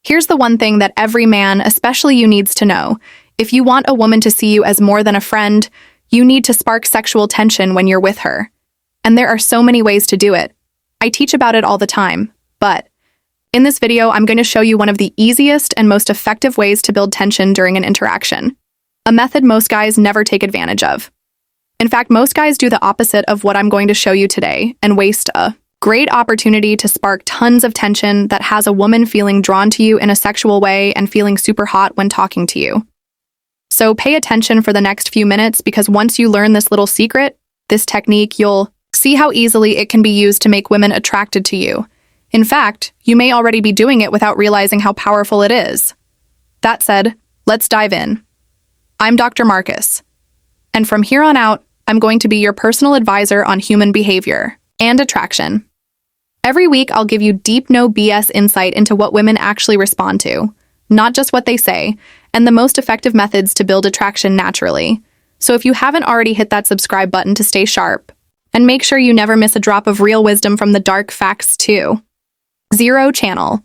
Here's the one thing that every man, especially you, needs to know. If you want a woman to see you as more than a friend, you need to spark sexual tension when you're with her. And there are so many ways to do it. I teach about it all the time, but in this video, I'm going to show you one of the easiest and most effective ways to build tension during an interaction. A method most guys never take advantage of. In fact, most guys do the opposite of what I'm going to show you today and waste a great opportunity to spark tons of tension that has a woman feeling drawn to you in a sexual way and feeling super hot when talking to you. So pay attention for the next few minutes, because once you learn this little secret, this technique, you'll see how easily it can be used to make women attracted to you. In fact, you may already be doing it without realizing how powerful it is. That said, let's dive in. I'm Dr. Marcus, and from here on out, I'm going to be your personal advisor on human behavior and attraction. Every week, I'll give you deep, no BS insight into what women actually respond to, not just what they say, and the most effective methods to build attraction naturally. So if you haven't already, hit that subscribe button to stay sharp, and make sure you never miss a drop of real wisdom from the dark facts too. Zero channel.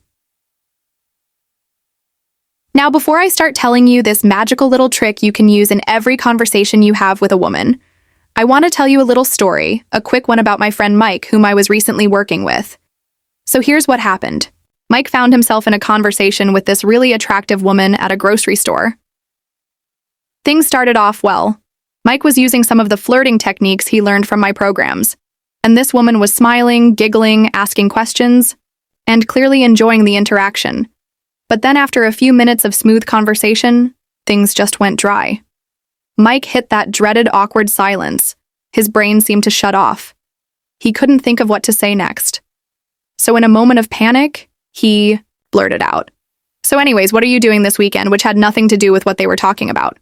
Now, before I start telling you this magical little trick you can use in every conversation you have with a woman, I want to tell you a little story, a quick one about my friend Mike, whom I was recently working with. So here's what happened. Mike found himself in a conversation with this really attractive woman at a grocery store. Things started off well. Mike was using some of the flirting techniques he learned from my programs, and this woman was smiling, giggling, asking questions, and clearly enjoying the interaction. But then after a few minutes of smooth conversation, things just went dry. Mike hit that dreaded awkward silence. His brain seemed to shut off. He couldn't think of what to say next. So in a moment of panic, he blurted out, "So anyways, what are you doing this weekend?" which had nothing to do with what they were talking about.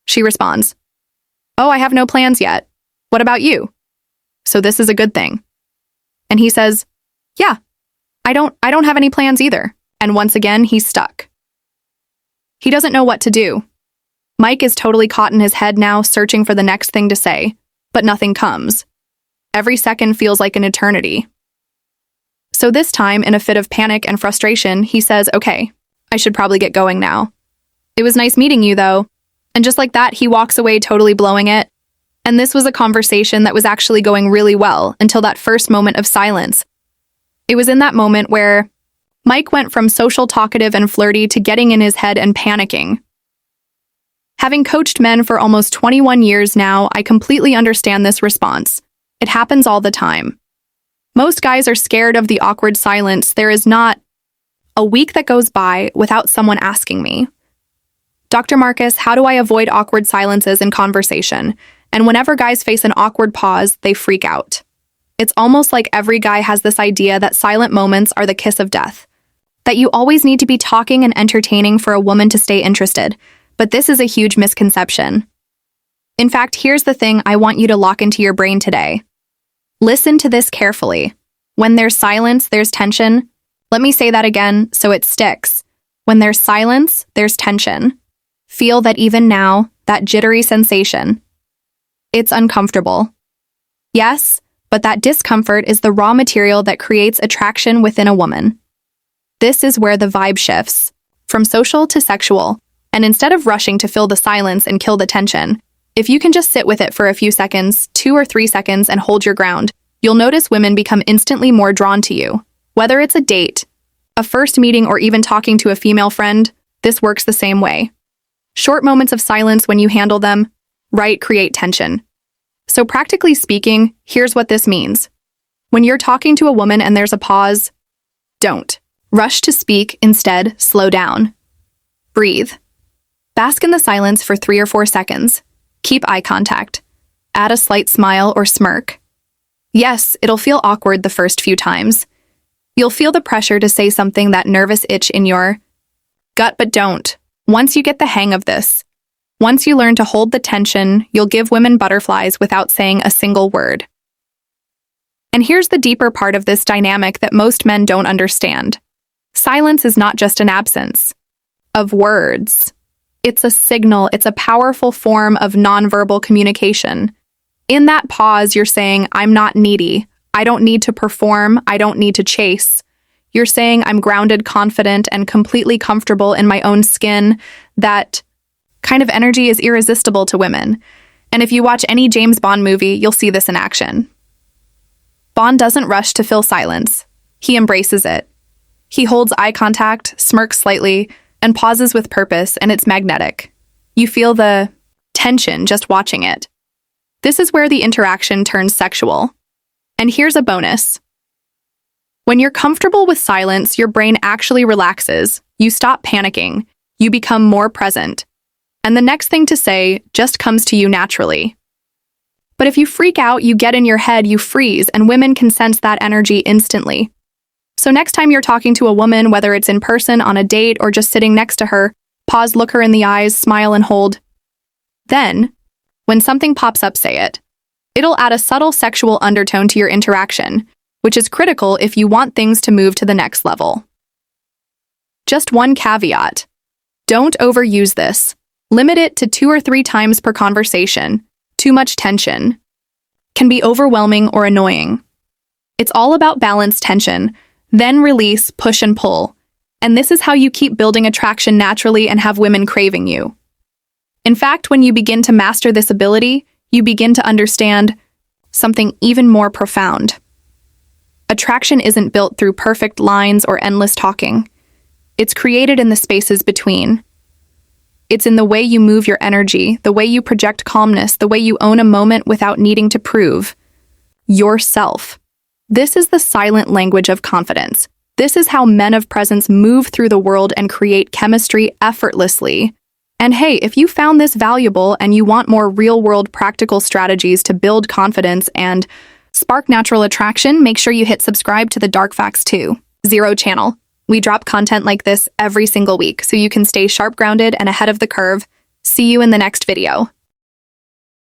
She responds, "Oh, I have no plans yet. What about you?" So this is a good thing. And he says, "Yeah, I don't have any plans either." And once again, he's stuck. He doesn't know what to do. Mike is totally caught in his head now, searching for the next thing to say, but nothing comes. Every second feels like an eternity. So this time, in a fit of panic and frustration, he says, "Okay, I should probably get going now. It was nice meeting you, though." And just like that, he walks away totally blowing it. And this was a conversation that was actually going really well until that first moment of silence. It was in that moment where Mike went from social, talkative, and flirty to getting in his head and panicking. Having coached men for almost 21 years now, I completely understand this response. It happens all the time. Most guys are scared of the awkward silence. There is not a week that goes by without someone asking me, "Dr. Marcus, how do I avoid awkward silences in conversation?" And whenever guys face an awkward pause, they freak out. It's almost like every guy has this idea that silent moments are the kiss of death, that you always need to be talking and entertaining for a woman to stay interested. But this is a huge misconception. In fact, here's the thing I want you to lock into your brain today. Listen to this carefully. When there's silence, there's tension. Let me say that again so it sticks. When there's silence, there's tension. Feel that even now, that jittery sensation. It's uncomfortable. Yes, but that discomfort is the raw material that creates attraction within a woman. This is where the vibe shifts, from social to sexual. And instead of rushing to fill the silence and kill the tension, if you can just sit with it for a few seconds, 2 or 3 seconds, and hold your ground, you'll notice women become instantly more drawn to you. Whether it's a date, a first meeting, or even talking to a female friend, this works the same way. Short moments of silence, when you handle them right, create tension. So practically speaking, here's what this means. When you're talking to a woman and there's a pause, don't rush to speak. Instead, slow down. Breathe. Bask in the silence for 3 or 4 seconds. Keep eye contact. Add a slight smile or smirk. Yes, it'll feel awkward the first few times. You'll feel the pressure to say something, that nervous itch in your gut, but don't. Once you get the hang of this, once you learn to hold the tension, you'll give women butterflies without saying a single word. And here's the deeper part of this dynamic that most men don't understand. Silence is not just an absence of words. It's a signal. It's a powerful form of nonverbal communication. In that pause, you're saying, "I'm not needy. I don't need to perform. I don't need to chase." You're saying I'm grounded, confident, and completely comfortable in my own skin. That kind of energy is irresistible to women. And if you watch any James Bond movie, you'll see this in action. Bond doesn't rush to fill silence. He embraces it. He holds eye contact, smirks slightly, and pauses with purpose, and it's magnetic. You feel the tension just watching it. This is where the interaction turns sexual. And here's a bonus. When you're comfortable with silence, your brain actually relaxes. You stop panicking. You become more present. And the next thing to say just comes to you naturally. But if you freak out, you get in your head, you freeze, and women can sense that energy instantly. So next time you're talking to a woman, whether it's in person, on a date, or just sitting next to her, pause, look her in the eyes, smile, and hold. Then, when something pops up, say it. It'll add a subtle sexual undertone to your interaction, which is critical if you want things to move to the next level. Just one caveat. Don't overuse this. Limit it to 2 or 3 times per conversation. Too much tension can be overwhelming or annoying. It's all about balanced tension, then release, push, and pull. And this is how you keep building attraction naturally and have women craving you. In fact, when you begin to master this ability, you begin to understand something even more profound. Attraction isn't built through perfect lines or endless talking. It's created in the spaces between. It's in the way you move your energy, the way you project calmness, the way you own a moment without needing to prove yourself. This is the silent language of confidence. This is how men of presence move through the world and create chemistry effortlessly. And hey, if you found this valuable and you want more real-world practical strategies to build confidence and spark natural attraction, make sure you hit subscribe to the Dark Facts 2.0 channel. We drop content like this every single week, so you can stay sharp, grounded, and ahead of the curve. See you in the next video.